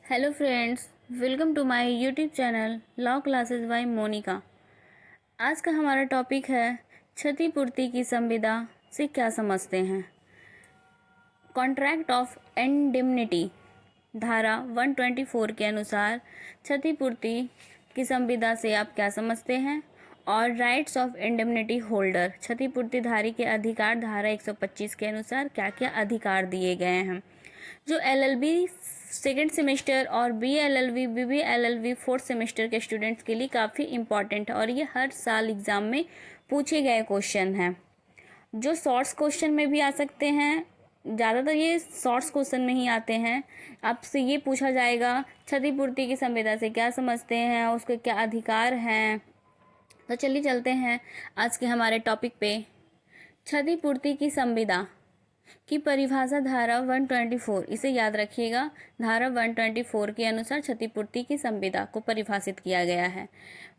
Hello friends, welcome to my YouTube channel law classes by Monica. आज का हमारा topic है क्षतिपूर्ति की संविदा से क्या समझते हैं। कॉन्ट्रैक्ट ऑफ इंडेमनिटी धारा 124 के अनुसार क्षतिपूर्ति की संविदा से आप क्या समझते हैं और राइट्स ऑफ इंडेमनिटी होल्डर क्षतिपूर्तिधारी के अधिकार धारा 125 के अनुसार क्या क्या अधिकार दिए गए हैं, जो एलएलबी सेकेंड सेमेस्टर और बीएलएलबी बीबीएलएलबी फोर्थ सेमेस्टर के स्टूडेंट्स के लिए काफ़ी इम्पॉर्टेंट है और ये हर साल एग्ज़ाम में पूछे गए क्वेश्चन हैं, जो शॉर्ट्स क्वेश्चन में भी आ सकते हैं। ज़्यादातर ये शॉर्ट्स क्वेश्चन में ही आते हैं। आपसे ये पूछा जाएगा क्षतिपूर्ति की संविदा से क्या समझते हैं, उसके क्या अधिकार हैं। तो चलिए चलते हैं आज के हमारे टॉपिक पे। क्षतिपूर्ति की संविदा की परिभाषा धारा 124, इसे याद रखिएगा। धारा 124 के अनुसार क्षतिपूर्ति की संविदा को परिभाषित किया गया है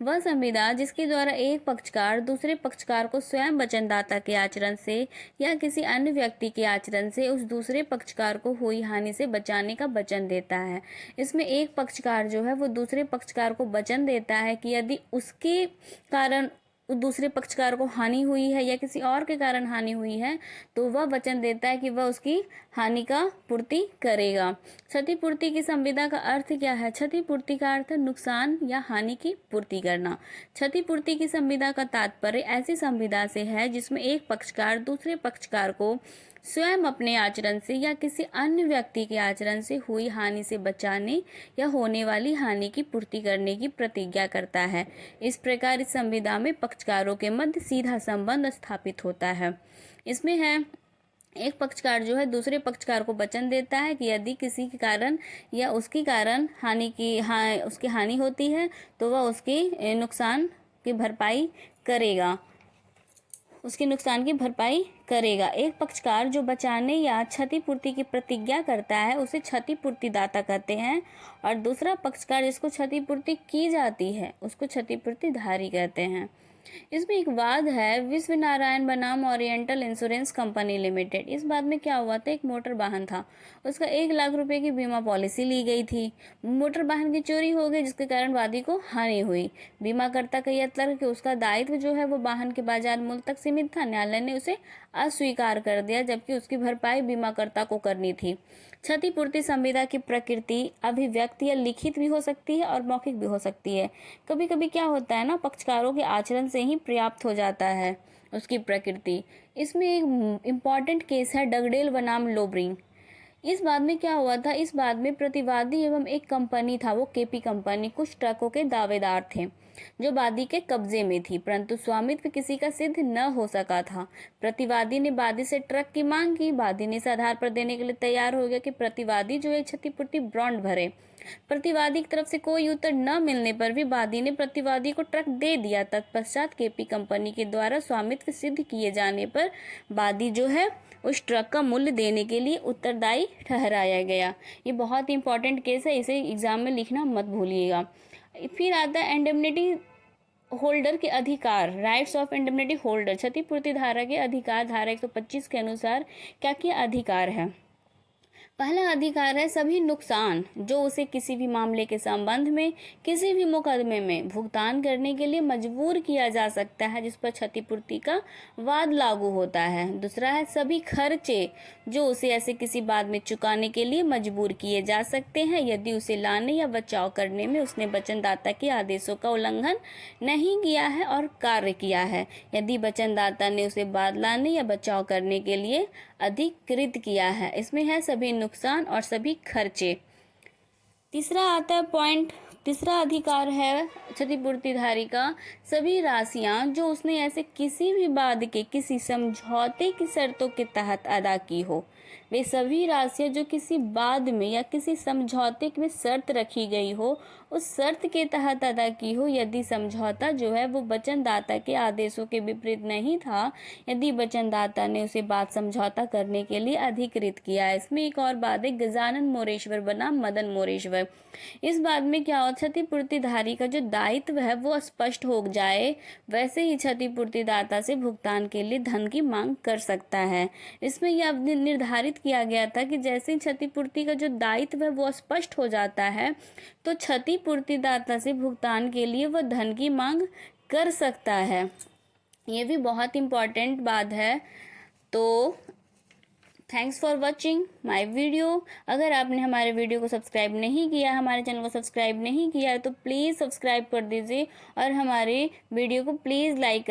वह संविदा जिसके द्वारा एक पक्षकार दूसरे पक्षकार को स्वयं वचनदाता के आचरण से या किसी अन्य व्यक्ति के आचरण से उस दूसरे पक्षकार को हुई हानि से बचाने का वचन देता है। इसमें एक पक्षकार जो है वो दूसरे पक्षकार को वचन देता है कि यदि उसके कारण दूसरे पक्षकार को हानि हुई है या किसी और के कारण हानि हुई है तो वह वचन देता है कि वह उसकी हानि का पूर्ति करेगा। क्षतिपूर्ति की संविदा का अर्थ क्या है? क्षतिपूर्ति का अर्थ नुकसान या हानि की पूर्ति करना। क्षतिपूर्ति की संविदा का तात्पर्य ऐसी संविदा से है जिसमें एक पक्षकार दूसरे पक्षकार को स्वयं अपने आचरण से या किसी अन्य व्यक्ति के आचरण से हुई हानि से बचाने या होने वाली हानि की पूर्ति करने की प्रतिज्ञा करता है। इस प्रकार इस संविदा में पक्षकारों के मध्य सीधा संबंध स्थापित होता है। इसमें है एक पक्षकार जो है दूसरे पक्षकार को वचन देता है कि यदि किसी के कारण या उसके कारण उसकी हानि होती है तो वह उसके नुकसान की भरपाई करेगा, उसके नुकसान की भरपाई करेगा। एक पक्षकार जो बचाने या क्षतिपूर्ति की प्रतिज्ञा करता है उसे क्षतिपूर्तिदाता कहते हैं और दूसरा पक्षकार जिसको क्षतिपूर्ति की जाती है उसको क्षतिपूर्तिधारी कहते हैं। इसमें एक वाद है विश्व नारायण बनाम ओरिएंटल इंश्योरेंस कंपनी लिमिटेड। इस बात में क्या हुआ था, एक मोटर वाहन था, उसका 1 लाख रुपए की बीमा पॉलिसी ली गई थी। मोटर वाहन की चोरी हो गई जिसके कारण वादी को हानि हुई। बीमाकर्ता का यह तर्क कि उसका दायित्व जो है वो वाहन के बाजार मूल्य तक सीमित था, न्यायालय ने उसे अस्वीकार कर दिया जबकि उसकी भरपाई बीमाकर्ता को करनी थी। क्षतिपूर्ति संविदा की प्रकृति अभिव्यक्त या लिखित भी हो सकती है और मौखिक भी हो सकती है। कभी कभी क्या होता है ना, पक्षकारों के आचरण से ही पर्याप्त हो जाता है उसकी प्रकृति। इसमें एक इम्पॉर्टेंट केस है डगडेल बनाम लोबरिंग। इस बात में क्या हुआ था, इस बात में प्रतिवादी एवं एक कंपनी था, वो केपी कंपनी, कुछ ट्रकों के दावेदार थे जो वादी के कब्जे में थी, परंतु स्वामित्व किसी का सिद्ध न हो सका था। प्रतिवादी ने वादी से ट्रक की मांग की। वादी ने इस आधार पर देने के लिए तैयार हो गया कि प्रतिवादी जो है क्षतिपूर्ति बॉन्ड भरे। प्रतिवादी की तरफ से कोई उत्तर न मिलने पर भी वादी ने प्रतिवादी को ट्रक दे दिया। तत्पश्चात केपी कंपनी के द्वारा स्वामित्व सिद्ध किए जाने पर वादी जो है उस ट्रक का मूल्य देने के लिए उत्तरदायी ठहराया गया। ये बहुत इंपॉर्टेंट केस है, इसे एग्जाम में लिखना मत भूलिएगा। फिर आता है इंडेमनिटी होल्डर के अधिकार, राइट्स ऑफ इंडेमनिटी होल्डर। क्षतिपूर्ति धारा के अधिकार धारा 125 के अनुसार क्या क्या अधिकार है? पहला अधिकार है सभी नुकसान जो उसे किसी भी मामले के संबंध में किसी भी मुकदमे में भुगतान करने के लिए मजबूर किया जा सकता है जिस पर क्षतिपूर्ति का वाद लागू होता है। दूसरा है सभी खर्चे जो उसे ऐसे किसी बाद में चुकाने के लिए मजबूर किए जा सकते हैं यदि उसे लाने या बचाव करने में उसने वचनदाता के आदेशों का उल्लंघन नहीं किया है और कार्य किया है, यदि वचनदाता ने उसे बाद लाने या बचाव करने के लिए अधिकृत किया है। इसमें है सभी नुकसान और सभी खर्चे। तीसरा आता है तीसरा अधिकार है क्षतिपूर्तिधारी का सभी राशियां जो उसने ऐसे किसी भी बाद के किसी समझौते की शर्तों के तहत अदा की हो। वे सभी राशियां जो किसी बाद में या किसी समझौते में शर्त रखी गई हो उस शर्त के तहत अदा की हो, यदि समझौता जो है वो वचनदाता के आदेशों के विपरीत नहीं था, यदि वचनदाता ने उसे बात समझौता करने के लिए अधिकृत किया। इसमें एक और बात है गजानन मोरेश्वर बनाम मदन मोरेश्वर। इस बात में क्या क्षतिपूर्तिधारी का जो दायित्व है वो स्पष्ट हो जाए, वैसे ही क्षतिपूर्तिदाता से भुगतान के लिए धन की मांग कर सकता है। इसमें यह अब निर्धारित किया गया था कि जैसे ही क्षतिपूर्ति का जो दायित्व है वो स्पष्ट हो जाता है, तो क्षतिपूर्तिदाता से भुगतान के लिए वह धन की मांग कर सकता है। ये भी बहुत इम्पॉर्टेंट बात है। तो thanks for watching my video. अगर आपने हमारे वीडियो को सब्सक्राइब नहीं किया, हमारे चैनल को सब्सक्राइब नहीं किया है, तो प्लीज़ सब्सक्राइब कर दीजिए और हमारे वीडियो को प्लीज़ लाइक